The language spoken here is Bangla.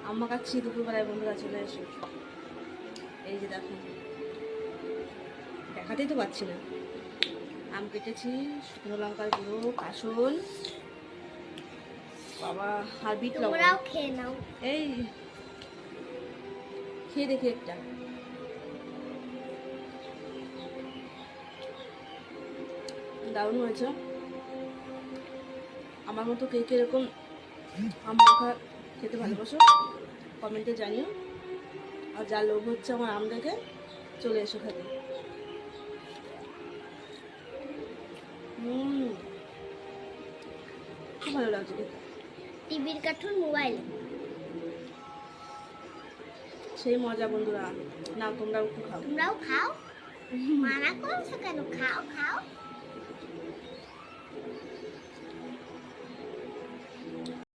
আম্মা খাচ্ছি দুপুরবেলায়, বন্ধুরা চলে এসে। এই যে দেখো, দেখাতেই তো পাচ্ছি না। আম কেটেছি, শুকনো লঙ্কার গুঁড়ো, কাসল, বাবা, আর বিট লবণ। তোমরাও খেয়ে নাও। এই খেয়ে দেখি একটা। দারুণ হয়েছে। আমার মতো কে কে এরকম আম মাখা খেতে ভালোবাসো কমেন্টে জানিও। আর যা লোভ হচ্ছে আমার আম দেখে, চলে এসো খেতে। খুব ভালো লাগছে খেতে। টিভির কার্টুন মোবাইল, সেই মজা বন্ধুরা। না তোমরাও একটু খাও। তোমরাও খাও, মানা করছো কেন? খাও খাও।